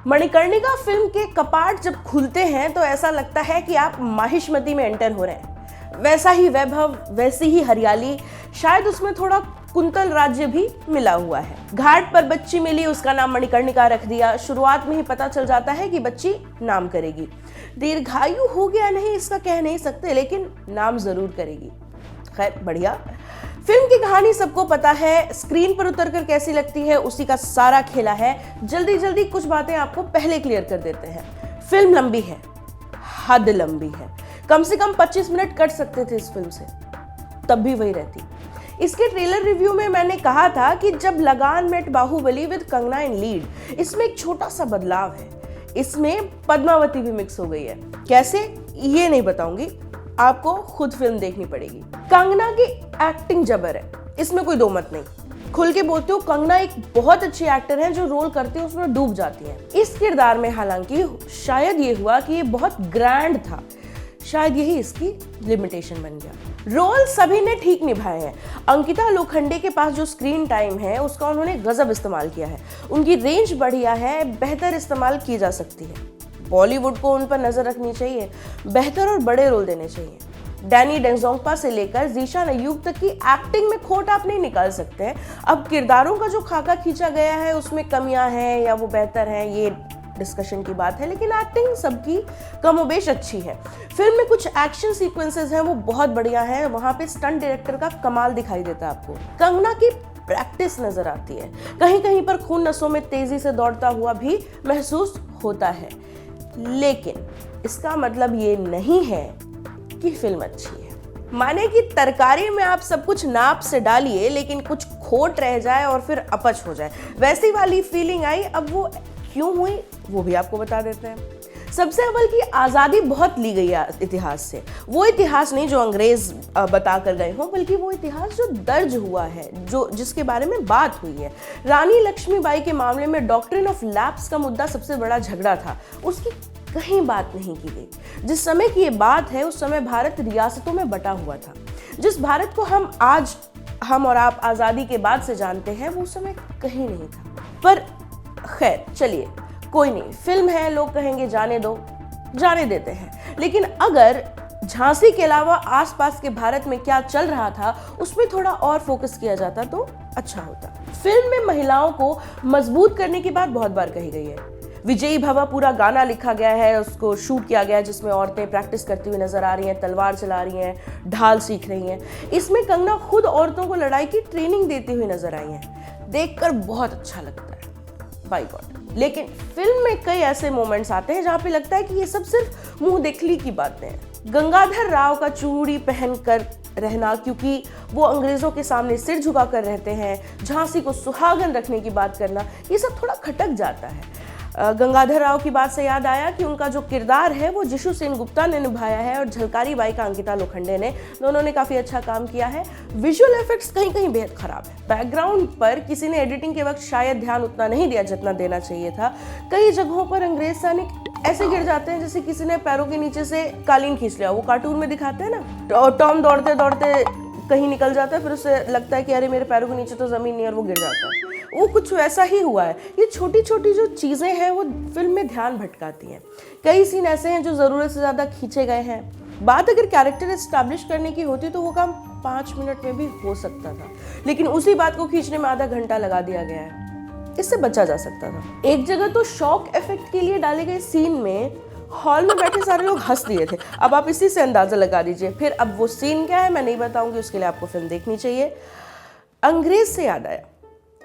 Manikarnika film के कपाट जब खुलते हैं तो ऐसा लगता है कि आप माहिष्मती में एंटर हो रहे हैं। वैसा ही वैभव, वैसी ही हरियाली, शायद उसमें थोड़ा कुंतल राज्य भी मिला हुआ है। घाट पर बच्ची मिली, उसका नाम मणिकर्णिका रख दिया। शुरुआत में ही पता चल जाता है कि बच्ची नाम करेगी। दीर्घायु हो गया नहीं इसका कह नहीं सकते, लेकिन नाम जरूर करेगी। खैर बढ़िया। फिल्म की कहानी सबको पता है, स्क्रीन पर उतरकर कैसी लगती है उसी का सारा खेला है। जल्दी जल्दी कुछ बातें आपको पहले क्लियर कर देते हैं। फिल्म लंबी है, हद लंबी है। कम से कम 25 मिनट कट सकते थे इस फिल्म से, तब भी वही रहती। इसके ट्रेलर रिव्यू में मैंने कहा था कि जब Lagaan met Baahubali with Kangana in lead, इसमें एक छोटा सा बदलाव है। इसमें पद्मावती भी मिक्स हो गई है। कैसे ये नहीं बताऊंगी, आपको खुद फिल्म देखनी पड़ेगी। कंगना की एक्टिंग जबर है, इसमें कोई दो मत नहीं। खुल के बोलते हो, कंगना एक बहुत अच्छी एक्टर है जो रोल करती है उसमें डूब जाती है। इस किरदार में हालांकि शायद ये हुआ कि ये बहुत ग्रैंड था, शायद यही इसकी लिमिटेशन बन गया। रोल सभी ने ठीक निभाए हैं। अंकिता लोखंडे के पास जो स्क्रीन टाइम है उसका उन्होंने गजब इस्तेमाल किया है। उनकी रेंज बढ़िया है, बेहतर इस्तेमाल की जा सकती है। बॉलीवुड को उन पर नजर रखनी चाहिए, बेहतर और बड़े रोल देने चाहिए। डैनी डेंगजोंगपा से लेकर ज़ीशान अय्यूब तक की एक्टिंग में खोट आप नहीं निकाल सकते हैं। अब किरदारों का जो खाका खींचा गया है उसमें कमियां हैं या वो बेहतर हैं, ये डिस्कशन की बात है, लेकिन एक्टिंग सबकी कमोबेश अच्छी है। फिल्म में कुछ एक्शन सीक्वेंसेस हैं वो बहुत बढ़िया हैं, वहां पे स्टंट डायरेक्टर का कमाल दिखाई देता है आपको। कंगना की प्रैक्टिस नजर आती है, कहीं कहीं पर खून नसों में तेजी से दौड़ता हुआ भी महसूस होता है, लेकिन इसका मतलब ये नहीं है कि फिल्म अच्छी है। माने कि तरकारी में आप सब कुछ नाप से डालिए लेकिन कुछ खोट रह जाए और फिर अपच हो जाए, वैसी वाली फीलिंग आई। अब वो क्यों हुई वो भी आपको बता देते हैं। सबसे अव्वल की आज़ादी बहुत ली गई है इतिहास से। वो इतिहास नहीं जो अंग्रेज बता कर गए हों, बल्कि वो इतिहास जो दर्ज हुआ है, जो जिसके बारे में बात हुई है। रानी लक्ष्मीबाई के मामले में डॉक्ट्रिन ऑफ लैप्स का मुद्दा सबसे बड़ा झगड़ा था, उसकी कहीं बात नहीं की गई। जिस समय की ये बात है उस समय भारत रियासतों में बटा हुआ था। जिस भारत को हम और आप आज़ादी के बाद से जानते हैं वो उस समय कहीं नहीं था। पर खैर चलिए, कोई नहीं, फिल्म है, लोग कहेंगे जाने दो, जाने देते हैं। लेकिन अगर झांसी के अलावा आसपास के भारत में क्या चल रहा था उसमें थोड़ा और फोकस किया जाता तो अच्छा होता। फिल्म में महिलाओं को मजबूत करने की बात बहुत बार कही गई है। विजयी भवा पूरा गाना लिखा गया है, उसको शूट किया गया है, जिसमें औरतें प्रैक्टिस करती हुई नजर आ रही हैं, तलवार चला रही हैं, ढाल सीख रही हैं। इसमें कंगना खुद औरतों को लड़ाई की ट्रेनिंग देती हुई नजर आई हैं। देखकर बहुत अच्छा लगता है, बाय गॉड। लेकिन फिल्म में कई ऐसे मोमेंट्स आते हैं जहां पे लगता है कि ये सब सिर्फ मुंह देखली की बातें हैं। गंगाधर राव का चूड़ी पहनकर रहना, क्योंकि वो अंग्रेजों के सामने सिर झुका कर रहते हैं, झांसी को सुहागन रखने की बात करना, ये सब थोड़ा खटक जाता है। गंगाधर राव की बात से याद आया कि उनका जो किरदार है वो जिशु सेन गुप्ता ने निभाया है और झलकारी बाई का अंकिता लोखंडे ने, दोनों ने काफ़ी अच्छा काम किया है। विजुअल इफेक्ट्स कहीं कहीं बेहद खराब है। बैकग्राउंड पर किसी ने एडिटिंग के वक्त शायद ध्यान उतना नहीं दिया जितना देना चाहिए था। कई जगहों पर अंग्रेज सैनिक ऐसे गिर जाते हैं जैसे किसी ने पैरों के नीचे से कालीन खींच लिया। वो कार्टून में दिखाते हैं ना, टॉम दौड़ते दौड़ते कहीं निकल जाता है, फिर उससे लगता है कि अरे मेरे पैरों के नीचे तो जमीन नहीं, और वो गिर जाता है। वो कुछ वैसा ही हुआ है। ये छोटी छोटी जो चीज़ें हैं वो फिल्म में ध्यान भटकाती हैं। कई सीन ऐसे हैं जो ज़रूरत से ज़्यादा खींचे गए हैं। बात अगर कैरेक्टर एस्टैब्लिश करने की होती तो वो काम 5 मिनट में भी हो सकता था, लेकिन उसी बात को खींचने में आधा घंटा लगा दिया गया है। इससे बचा जा सकता था। एक जगह तो शॉक इफेक्ट के लिए डाले गए सीन में हॉल में बैठे सारे लोग हंस दिए थे। अब आप इसी से अंदाजा लगा दीजिए। फिर अब वो सीन क्या है मैं नहीं बताऊंगी, उसके लिए आपको फिल्म देखनी चाहिए। अंग्रेज से याद आया,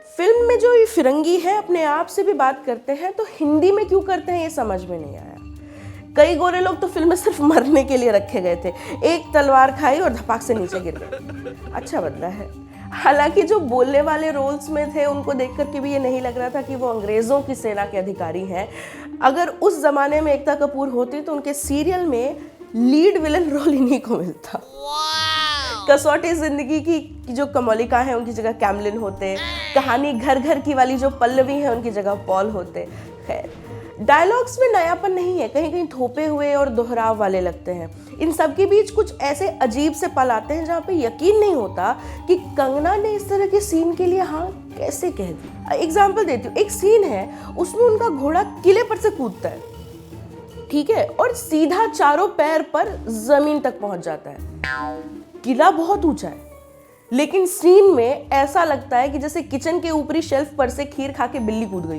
फिल्म में जो ये फिरंगी है अपने आप से भी बात करते हैं, तो हिंदी में क्यों करते हैं ये समझ में नहीं आया। कई गोरे लोग तो फिल्म में सिर्फ मरने के लिए रखे गए थे, एक तलवार खाई और धपाक से नीचे गिर गए। अच्छा बदला है। हालांकि जो बोलने वाले रोल्स में थे उनको देख करके भी ये नहीं लग रहा था कि वो अंग्रेजों की सेना के अधिकारी हैं। अगर उस जमाने में एकता कपूर होती तो उनके सीरियल में लीड विलन रोल इन्हीं को मिलता। कसौटी जिंदगी की जो कमलिका है उनकी जगह कैमलिन होते। कहानी घर घर की वाली जो पल्लवी है उनकी जगह पॉल होते। खैर, डायलॉग्स में नयापन नहीं है, कहीं कहीं थोपे हुए और दोहराव वाले लगते हैं। इन सब के बीच कुछ ऐसे अजीब से पल आते हैं जहाँ पे यकीन नहीं होता कि कंगना ने इस तरह के सीन के लिए हाँ कैसे कह दी। एग्जाम्पल देती हूँ, एक सीन है उसमें उनका घोड़ा किले पर से कूदता है, ठीक है, और सीधा चारों पैर पर जमीन तक पहुंच जाता है। किला बहुत ऊंचा है, लेकिन सीन में ऐसा लगता है कि जैसे किचन के ऊपरी शेल्फ पर से खीर खा के बिल्ली कूद गई।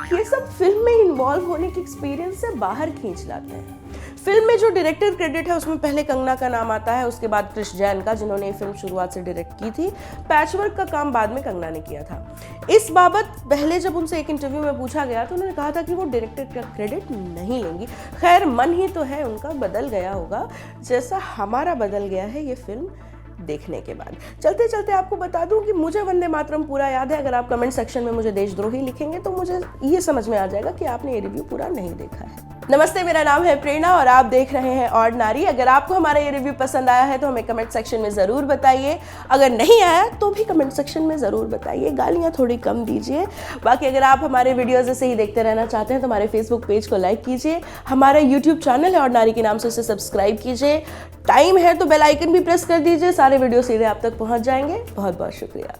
ये सब फिल्म में इन्वॉल्व होने के एक्सपीरियंस से बाहर खींच लाते हैं। फिल्म में जो डायरेक्टर क्रेडिट है उसमें पहले कंगना का नाम आता है, उसके बाद क्रिश जैन का, जिन्होंने ये फिल्म शुरुआत से डायरेक्ट की थी। पैचवर्क का काम बाद में कंगना ने किया था। इस बाबत पहले जब उनसे एक इंटरव्यू में पूछा गया तो उन्होंने कहा था कि वो डायरेक्टर का क्रेडिट नहीं लेंगी। खैर, मन ही तो है उनका, बदल गया होगा जैसा हमारा बदल गया है ये फिल्म देखने के बाद। चलते चलते आपको बता दूं कि मुझे वंदे मातरम पूरा याद है। अगर आप कमेंट सेक्शन में मुझे देशद्रोही लिखेंगे तो मुझे ये समझ में आ जाएगा कि आपने ये रिव्यू पूरा नहीं देखा है। नमस्ते, मेरा नाम है प्रेरणा और आप देख रहे हैं ऑर्डिनरी। अगर आपको हमारा ये रिव्यू पसंद आया है तो हमें कमेंट सेक्शन में ज़रूर बताइए। अगर नहीं आया तो भी कमेंट सेक्शन में ज़रूर बताइए, गालियाँ थोड़ी कम दीजिए। बाकी अगर आप हमारे वीडियोज़ ऐसे ही देखते रहना चाहते हैं तो हमारे फेसबुक पेज को लाइक कीजिए, हमारा यूट्यूब चैनल है ऑर्डिनरी के नाम से, उसे सब्सक्राइब कीजिए। टाइम है तो बेल आइकन भी प्रेस कर दीजिए, सारे वीडियो सीधे आप तक पहुँच जाएंगे। बहुत बहुत शुक्रिया।